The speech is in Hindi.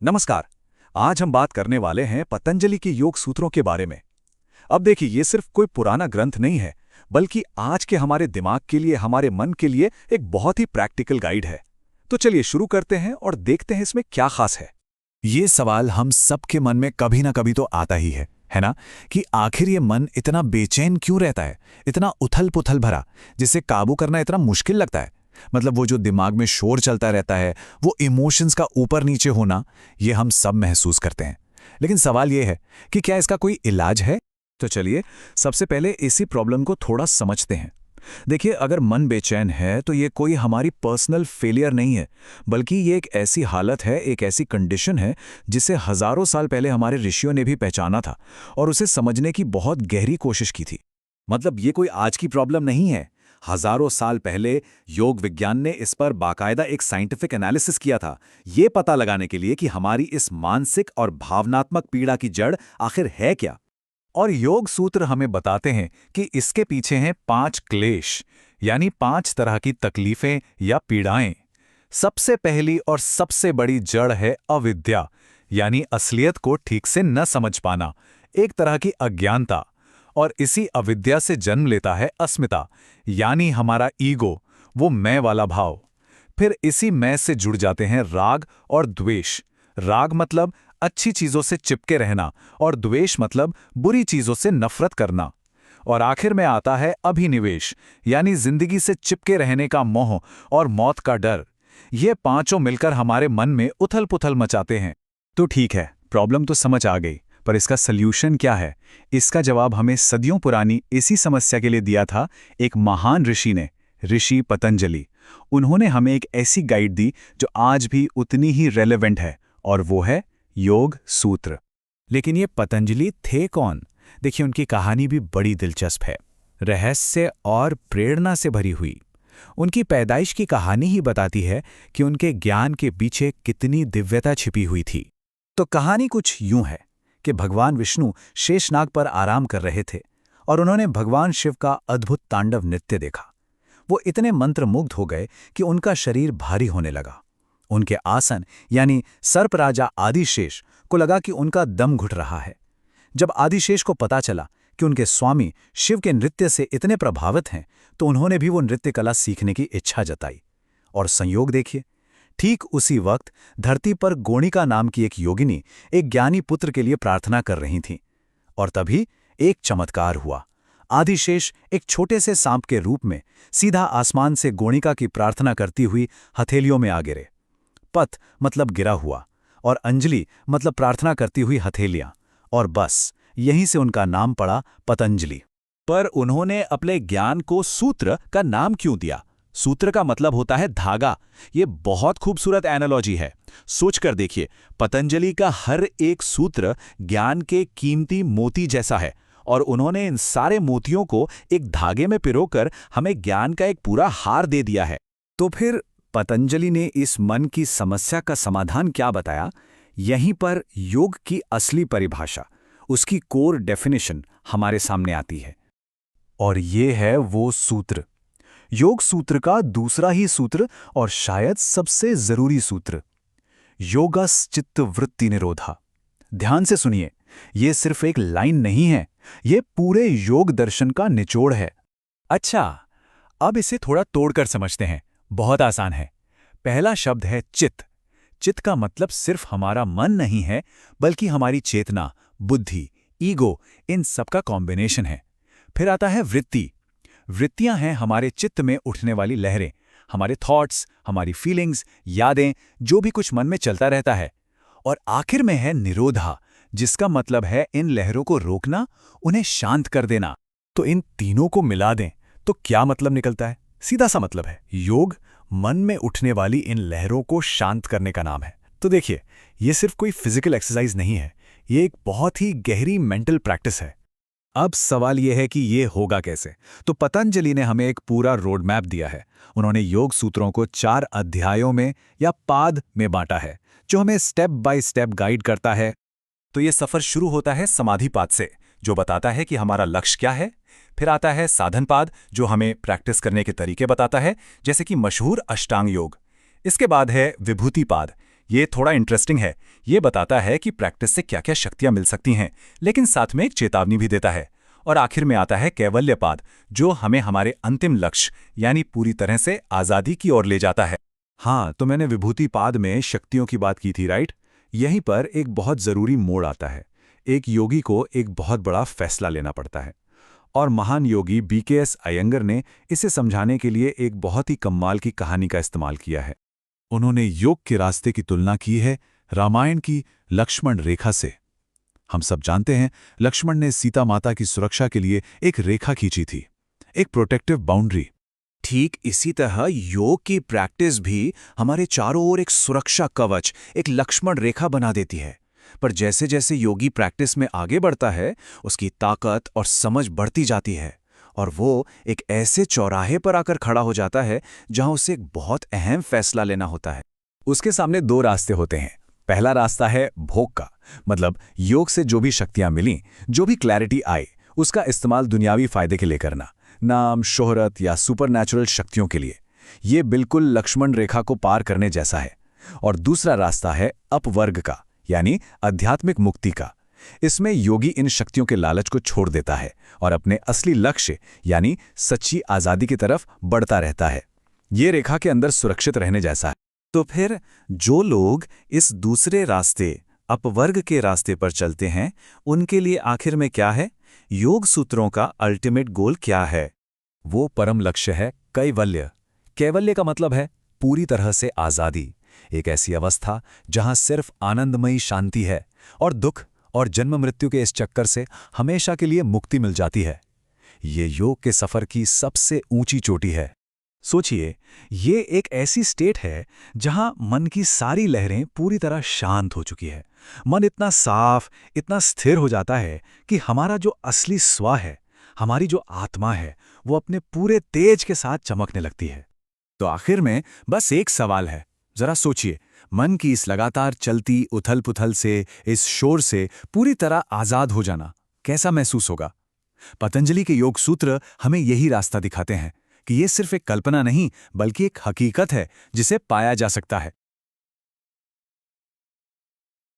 नमस्कार। आज हम बात करने वाले हैं पतंजलि के योग सूत्रों के बारे में। अब देखिए, ये सिर्फ कोई पुराना ग्रंथ नहीं है, बल्कि आज के हमारे दिमाग के लिए, हमारे मन के लिए एक बहुत ही प्रैक्टिकल गाइड है। तो चलिए शुरू करते हैं और देखते हैं इसमें क्या खास है। ये सवाल हम सबके मन में कभी ना कभी तो आता ही है ना? कि आखिर ये मन इतना बेचैन क्यों रहता है, इतना उथल-पुथल भरा, जिसे काबू करना इतना मुश्किल लगता है। मतलब वो जो दिमाग में शोर चलता रहता है, वो इमोशंस का ऊपर नीचे होना, ये हम सब महसूस करते हैं। लेकिन सवाल ये है कि क्या इसका कोई इलाज है? तो चलिए सबसे पहले इसी प्रॉब्लम को थोड़ा समझते हैं। देखिए, अगर मन बेचैन है तो ये कोई हमारी पर्सनल फेलियर नहीं है, बल्कि ये एक ऐसी हालत है, एक ऐसी कंडीशन है जिसे हजारों साल पहले हमारे ऋषियों ने भी पहचाना था और उसे समझने की बहुत गहरी कोशिश की थी। मतलब ये कोई आज की प्रॉब्लम नहीं है। हजारों साल पहले योग विज्ञान ने इस पर बाकायदा एक साइंटिफिक एनालिसिस किया था, ये पता लगाने के लिए कि हमारी इस मानसिक और भावनात्मक पीड़ा की जड़ आखिर है क्या। और योग सूत्र हमें बताते हैं कि इसके पीछे हैं 5 क्लेश, यानी 5 तरह की तकलीफें या पीड़ाएं। सबसे पहली और सबसे बड़ी जड़ है अविद्या, यानी असलियत को ठीक से न समझ पाना, एक तरह की अज्ञानता। और इसी अविद्या से जन्म लेता है अस्मिता, यानी हमारा ईगो, वो मैं वाला भाव। फिर इसी मैं से जुड़ जाते हैं राग और द्वेष। राग मतलब अच्छी चीजों से चिपके रहना और द्वेष मतलब बुरी चीजों से नफरत करना। और आखिर में आता है अभिनिवेश, यानी जिंदगी से चिपके रहने का मोह और मौत का डर। ये पांचों मिलकर हमारे मन में उथल-पुथल मचाते हैं। तो ठीक है, प्रॉब्लम तो समझ आ गई, पर इसका सल्यूशन क्या है? इसका जवाब हमें सदियों पुरानी इसी समस्या के लिए दिया था एक महान ऋषि ने, ऋषि पतंजलि। उन्होंने हमें एक ऐसी गाइड दी जो आज भी उतनी ही रेलेवेंट है, और वो है योग सूत्र। लेकिन ये पतंजलि थे कौन? देखिए, उनकी कहानी भी बड़ी दिलचस्प है, रहस्य और प्रेरणा से भरी हुई। उनकी पैदाइश की कहानी ही बताती है कि उनके ज्ञान के पीछे कितनी दिव्यता छिपी हुई थी। तो कहानी कुछ यूं है कि भगवान विष्णु शेषनाग पर आराम कर रहे थे और उन्होंने भगवान शिव का अद्भुत तांडव नृत्य देखा। वो इतने मंत्रमुग्ध हो गए कि उनका शरीर भारी होने लगा। उनके आसन यानी सर्पराजा आदिशेष को लगा कि उनका दम घुट रहा है। जब आदिशेष को पता चला कि उनके स्वामी शिव के नृत्य से इतने प्रभावित हैं, तो उन्होंने भी वो नृत्य कला सीखने की इच्छा जताई। और संयोग देखिए, ठीक उसी वक्त धरती पर गोणिका नाम की एक योगिनी एक ज्ञानी पुत्र के लिए प्रार्थना कर रही थी। और तभी एक चमत्कार हुआ। आदिशेष एक छोटे से सांप के रूप में सीधा आसमान से गोणिका की प्रार्थना करती हुई हथेलियों में आ गिरे। पथ मतलब गिरा हुआ, और अंजलि मतलब प्रार्थना करती हुई हथेलियां, और बस यहीं से उनका नाम पड़ा पतंजलि। पर उन्होंने अपने ज्ञान को सूत्र का नाम क्यों दिया? सूत्र का मतलब होता है धागा। ये बहुत खूबसूरत एनालॉजी है। सोचकर देखिए, पतंजलि का हर एक सूत्र ज्ञान के कीमती मोती जैसा है, और उन्होंने इन सारे मोतियों को एक धागे में पिरोकर हमें ज्ञान का एक पूरा हार दे दिया है। तो फिर पतंजलि ने इस मन की समस्या का समाधान क्या बताया? यहीं पर योग की असली परिभाषा, उसकी कोर डेफिनेशन हमारे सामने आती है। और ये है वो सूत्र, योग सूत्र का दूसरा ही सूत्र और शायद सबसे जरूरी सूत्र, योगस चित्त वृत्ति निरोधा। ध्यान से सुनिए, ये सिर्फ एक लाइन नहीं है, ये पूरे योग दर्शन का निचोड़ है। अच्छा, अब इसे थोड़ा तोड़कर समझते हैं। बहुत आसान है। पहला शब्द है चित्त। चित्त का मतलब सिर्फ हमारा मन नहीं है, बल्कि हमारी चेतना, बुद्धि, ईगो, इन सब का कॉम्बिनेशन है। फिर आता है वृत्ति। वृत्तियां हैं हमारे चित्त में उठने वाली लहरें, हमारे थॉट्स, हमारी फीलिंग्स, यादें, जो भी कुछ मन में चलता रहता है। और आखिर में है निरोधा, जिसका मतलब है इन लहरों को रोकना, उन्हें शांत कर देना। तो इन तीनों को मिला दें तो क्या मतलब निकलता है? सीधा सा मतलब है, योग मन में उठने वाली इन लहरों को शांत करने का नाम है। तो देखिए, ये सिर्फ कोई फिजिकल एक्सरसाइज नहीं है, ये एक बहुत ही गहरी मेंटल प्रैक्टिस है। अब सवाल यह है कि ये होगा कैसे? तो पतंजलि ने हमें एक पूरा रोड मैप दिया है। उन्होंने योग सूत्रों को 4 अध्यायों में या पाद में बांटा है, जो हमें स्टेप बाय स्टेप गाइड करता है। तो ये सफर शुरू होता है समाधि पाद से, जो बताता है कि हमारा लक्ष्य क्या है। फिर आता है साधन पाद, जो हमें प्रैक्टिस करने के तरीके बताता है, जैसे कि मशहूर अष्टांग योग। इसके बाद है विभूति पाद, ये थोड़ा इंटरेस्टिंग है। ये बताता है कि प्रैक्टिस से क्या क्या शक्तियां मिल सकती हैं, लेकिन साथ में एक चेतावनी भी देता है। और आखिर में आता है कैवल्यपाद, जो हमें हमारे अंतिम लक्ष्य यानी पूरी तरह से आज़ादी की ओर ले जाता है। हाँ, तो मैंने विभूतिपाद में शक्तियों की बात की थी, राइट? यहीं पर एक बहुत ज़रूरी मोड़ आता है। एक योगी को एक बहुत बड़ा फैसला लेना पड़ता है, और महान योगी BKS अयंगर ने इसे समझाने के लिए एक बहुत ही कमाल की कहानी का इस्तेमाल किया है। उन्होंने योग के रास्ते की तुलना की है रामायण की लक्ष्मण रेखा से। हम सब जानते हैं, लक्ष्मण ने सीता माता की सुरक्षा के लिए एक रेखा खींची थी, एक प्रोटेक्टिव बाउंड्री। ठीक इसी तरह योग की प्रैक्टिस भी हमारे चारों ओर एक सुरक्षा कवच, एक लक्ष्मण रेखा बना देती है। पर जैसे जैसे योगी प्रैक्टिस में आगे बढ़ता है, उसकी ताकत और समझ बढ़ती जाती है, और वो एक ऐसे चौराहे पर आकर खड़ा हो जाता है जहां उसे एक बहुत अहम फैसला लेना होता है। उसके सामने दो रास्ते होते हैं। पहला रास्ता है भोग का, मतलब योग से जो भी शक्तियां मिली, जो भी क्लैरिटी आई, उसका इस्तेमाल दुनियावी फायदे के लिए करना, नाम, शोहरत या सुपरनैचुरल शक्तियों के लिए। ये बिल्कुल लक्ष्मण रेखा को पार करने जैसा है। और दूसरा रास्ता है अपवर्ग का, यानी आध्यात्मिक मुक्ति का। इसमें योगी इन शक्तियों के लालच को छोड़ देता है और अपने असली लक्ष्य यानी सच्ची आज़ादी की तरफ बढ़ता रहता है। ये रेखा के अंदर सुरक्षित रहने जैसा है। तो फिर जो लोग इस दूसरे रास्ते, अपवर्ग के रास्ते पर चलते हैं, उनके लिए आखिर में क्या है? योग सूत्रों का अल्टीमेट गोल क्या है? वो परम लक्ष्य है कैवल्य। कैवल्य का मतलब है पूरी तरह से आज़ादी, एक ऐसी अवस्था जहां सिर्फ आनंदमयी शांति है और दुख और जन्म मृत्यु के इस चक्कर से हमेशा के लिए मुक्ति मिल जाती है। ये योग के सफर की सबसे ऊंची चोटी है। सोचिए, ये एक ऐसी स्टेट है जहां मन की सारी लहरें पूरी तरह शांत हो चुकी है। मन इतना साफ, इतना स्थिर हो जाता है कि हमारा जो असली स्व है, हमारी जो आत्मा है, वो अपने पूरे तेज के साथ चमकने लगती है। तो आखिर में बस एक सवाल है, जरा सोचिए, मन की इस लगातार चलती उथल-पुथल से, इस शोर से पूरी तरह आजाद हो जाना कैसा महसूस होगा? पतंजलि के योग सूत्र हमें यही रास्ता दिखाते हैं कि ये सिर्फ एक कल्पना नहीं, बल्कि एक हकीकत है जिसे पाया जा सकता है।